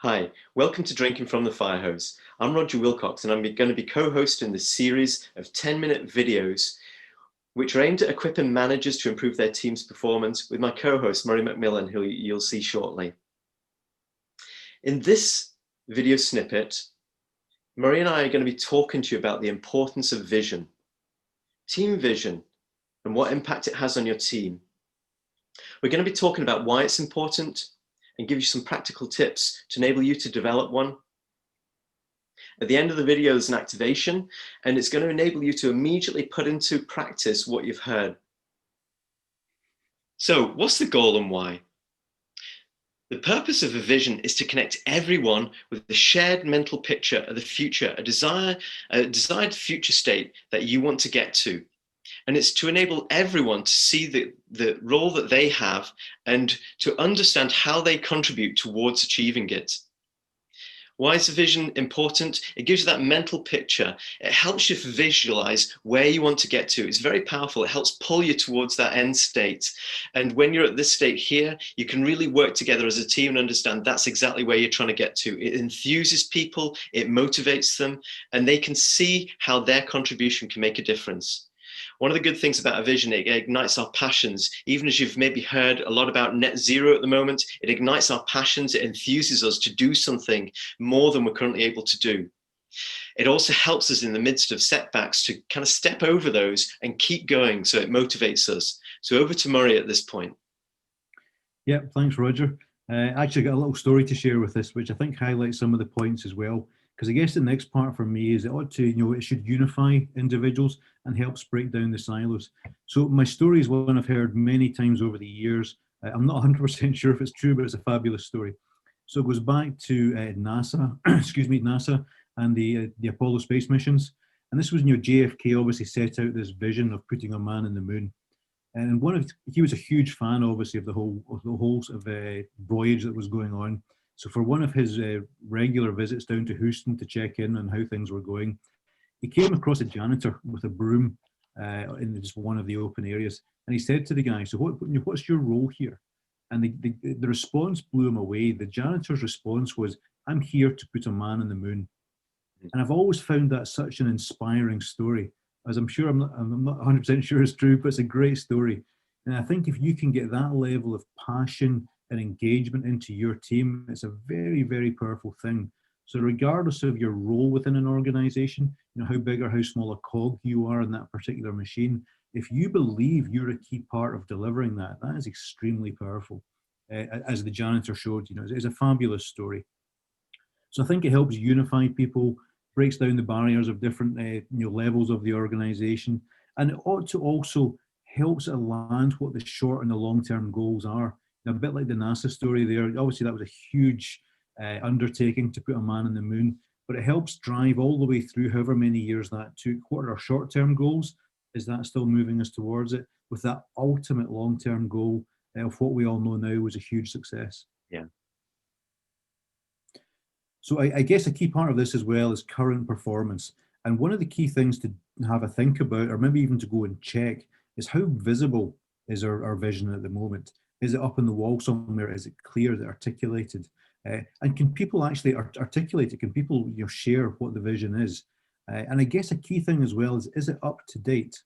Hi, welcome to Drinking from the Fire Hose. I'm Roger Wilcox and I'm going to be co-hosting this series of 10-minute videos which are aimed at equipping managers to improve their team's performance with my co-host Murray McMillan, who you'll see shortly. In this video snippet, Murray and I are going to be talking to you about the importance of vision, team vision, and what impact it has on your team. We're going to be talking about why it's important and give you some practical tips to enable you to develop one. At the end of the video, there's an activation, and it's going to enable you to immediately put into practice what you've heard. So, what's the goal and why? The purpose of a vision is to connect everyone with the shared mental picture of the future, a desired future state that you want to get to. And it's to enable everyone to see the role that they have and to understand how they contribute towards achieving it. Why is the vision important? It gives you that mental picture. It helps you visualize where you want to get to. It's very powerful. It helps pull you towards that end state. And when you're at this state here, you can really work together as a team and understand that's exactly where you're trying to get to. It enthuses people, it motivates them, and they can see how their contribution can make a difference. One of the good things about a vision, it ignites our passions. Even as you've maybe heard a lot about net zero at the moment, it ignites our passions, it enthuses us to do something more than we're currently able to do. It also helps us in the midst of setbacks to kind of step over those and keep going, so it motivates us. So over to Murray at this point. Yeah, thanks, Roger. Actually got a little story to share with this, which I think highlights some of the points as well. Because I guess the next part for me is it ought to, it should unify individuals and helps break down the silos. So my story is one I've heard many times over the years. I'm not 100% sure if it's true, but it's a fabulous story. So it goes back to NASA, NASA and the Apollo space missions. And this was, JFK obviously set out this vision of putting a man in the moon. And he was a huge fan, obviously, of the whole sort of voyage that was going on. So for one of his regular visits down to Houston to check in on how things were going, he came across a janitor with a broom in just one of the open areas. And he said to the guy, "So what's your role here?" And the response blew him away. The janitor's response was, "I'm here to put a man on the moon." And I've always found that such an inspiring story, as I'm not 100% sure it's true, but it's a great story. And I think if you can get that level of passion and engagement into your team, it's a very, very powerful thing. So regardless of your role within an organization, how big or how small a cog you are in that particular machine, if you believe you're a key part of delivering that, that is extremely powerful. As the janitor showed, it's a fabulous story. So I think it helps unify people, breaks down the barriers of different levels of the organization, and it ought to also helps it land what the short and the long-term goals are. A bit like the NASA story there, obviously that was a huge undertaking to put a man on the moon, but it helps drive all the way through however many years that took. What are our short-term goals? Is that still moving us towards it? With that ultimate long-term goal of what we all know now was a huge success. Yeah. So I guess a key part of this as well is current performance. And one of the key things to have a think about, or maybe even to go and check, is how visible is our vision at the moment? Is it up on the wall somewhere? Is it clear? Is it articulated? And can people actually articulate it? Can people share what the vision is? And I guess a key thing as well is it up to date?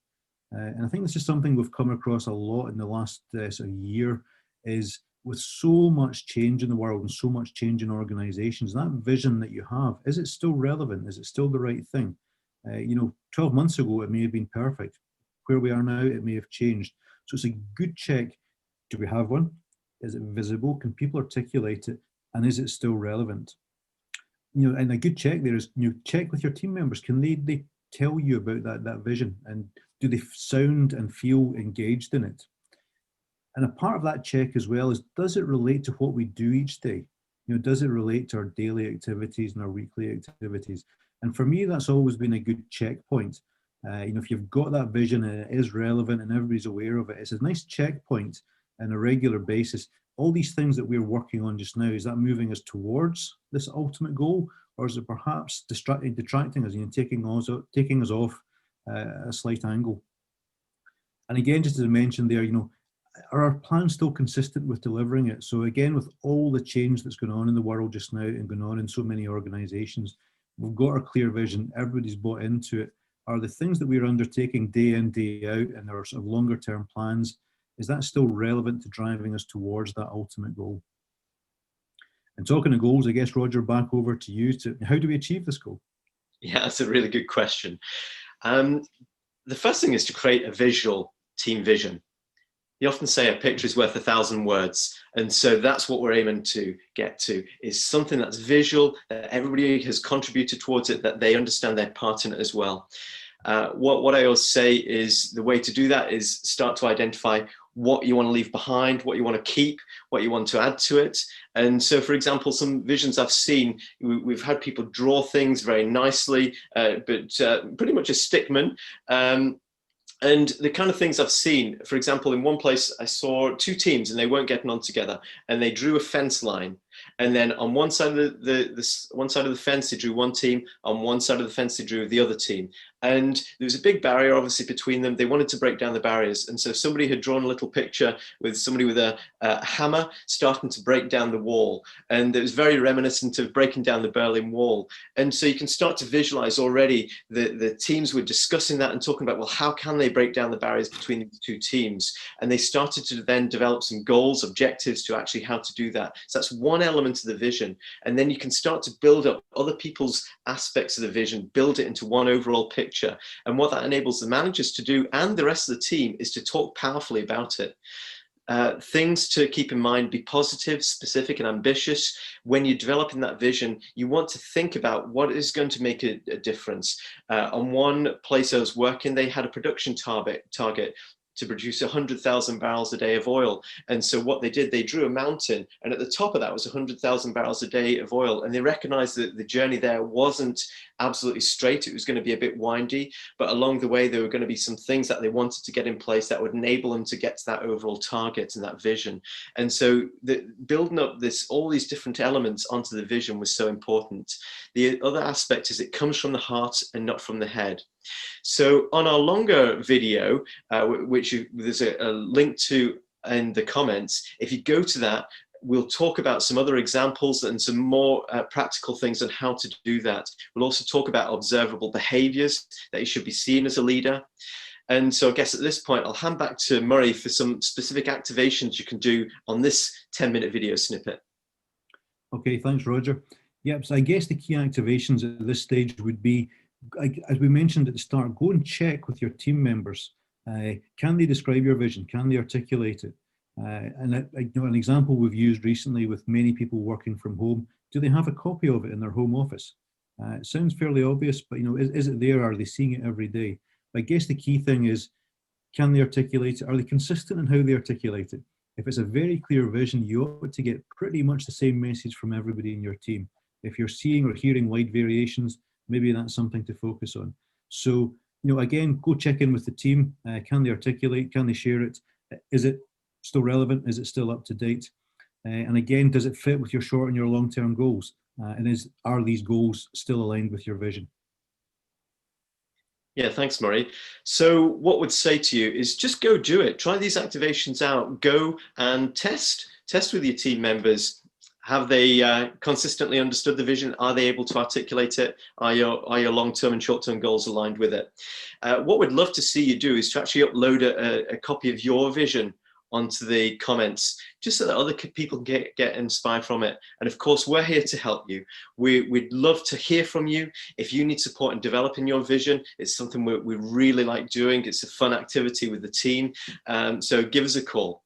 And I think this is something we've come across a lot in the last sort of year, is with so much change in the world and so much change in organizations, that vision that you have, is it still relevant? Is it still the right thing? 12 months ago, it may have been perfect. Where we are now, it may have changed. So it's a good check. Do we have one? Is it visible? Can people articulate it? And is it still relevant? And a good check there is, check with your team members. Can they tell you about that vision? And do they sound and feel engaged in it? And a part of that check as well is, does it relate to what we do each day? Does it relate to our daily activities and our weekly activities? And for me, that's always been a good checkpoint. If you've got that vision and it is relevant and everybody's aware of it, it's a nice checkpoint on a regular basis. All these things that we're working on just now, is that moving us towards this ultimate goal? Or is it perhaps detracting us, taking us off a slight angle? And again, just as I mentioned there, are our plans still consistent with delivering it? So again, with all the change that's going on in the world just now and going on in so many organizations, we've got our clear vision, everybody's bought into it. Are the things that we're undertaking day in, day out, and our sort of longer term plans, is that still relevant to driving us towards that ultimate goal? And talking of goals, I guess, Roger, back over to you. How do we achieve this goal? Yeah, that's a really good question. The first thing is to create a visual team vision. You often say a picture is worth 1,000 words. And so that's what we're aiming to get to, is something that's visual, that everybody has contributed towards it, that they understand their part in it as well. What I always say is the way to do that is start to identify what you want to leave behind, what you want to keep, what you want to add to it. And so, for example, some visions I've seen, we've had people draw things very nicely, but pretty much a stickman. And the kind of things I've seen, for example, in one place I saw two teams and they weren't getting on together, and they drew a fence line. And then on one side of the fence, they drew one team. On one side of the fence, they drew the other team. And there was a big barrier, obviously, between them. They wanted to break down the barriers. And so somebody had drawn a little picture with somebody with a hammer starting to break down the wall. And it was very reminiscent of breaking down the Berlin Wall. And so you can start to visualize already the teams were discussing that and talking about, well, how can they break down the barriers between the two teams? And they started to then develop some goals, objectives to actually how to do that. So that's one element of the vision. And then you can start to build up other people's aspects of the vision, build it into one overall picture. And what that enables the managers to do and the rest of the team is to talk powerfully about it. Things to keep in mind: be positive, specific, and ambitious. When you're developing that vision, you want to think about what is going to make a difference. On one place I was working, they had a production target to produce 100,000 barrels a day of oil. And so what they did, they drew a mountain, and at the top of that was 100,000 barrels a day of oil. And they recognized that the journey there wasn't absolutely straight. It was going to be a bit windy, but along the way, there were going to be some things that they wanted to get in place that would enable them to get to that overall target and that vision. And so building up all these different elements onto the vision was so important. The other aspect is it comes from the heart and not from the head. So on our longer video, which there's a link to in the comments, if you go to that, we'll talk about some other examples and some more practical things on how to do that. We'll also talk about observable behaviors that you should be seen as a leader. And so I guess at this point, I'll hand back to Murray for some specific activations you can do on this 10-minute video snippet. Okay, thanks, Roger. Yep, so I guess the key activations at this stage would be, as we mentioned at the start, go and check with your team members. Can they describe your vision? Can they articulate it? And an example we've used recently with many people working from home, do they have a copy of it in their home office? It sounds fairly obvious, but is it there? Are they seeing it every day? But I guess the key thing is, can they articulate it? Are they consistent in how they articulate it? If it's a very clear vision, you ought to get pretty much the same message from everybody in your team. If you're seeing or hearing wide variations, maybe that's something to focus on. So, again, go check in with the team. Can they articulate? Can they share it? Is it still relevant? Is it still up to date? And again, does it fit with your short and your long-term goals? And are these goals still aligned with your vision? Yeah, thanks, Murray. So what would say to you is just go do it. Try these activations out. Go and test with your team members. Have they consistently understood the vision? Are they able to articulate it? Are your long-term and short-term goals aligned with it? What we'd love to see you do is to actually upload a copy of your vision onto the comments, just so that other people can get inspired from it. And of course, we're here to help you. We'd love to hear from you. If you need support in developing your vision, it's something we really like doing. It's a fun activity with the team. So give us a call.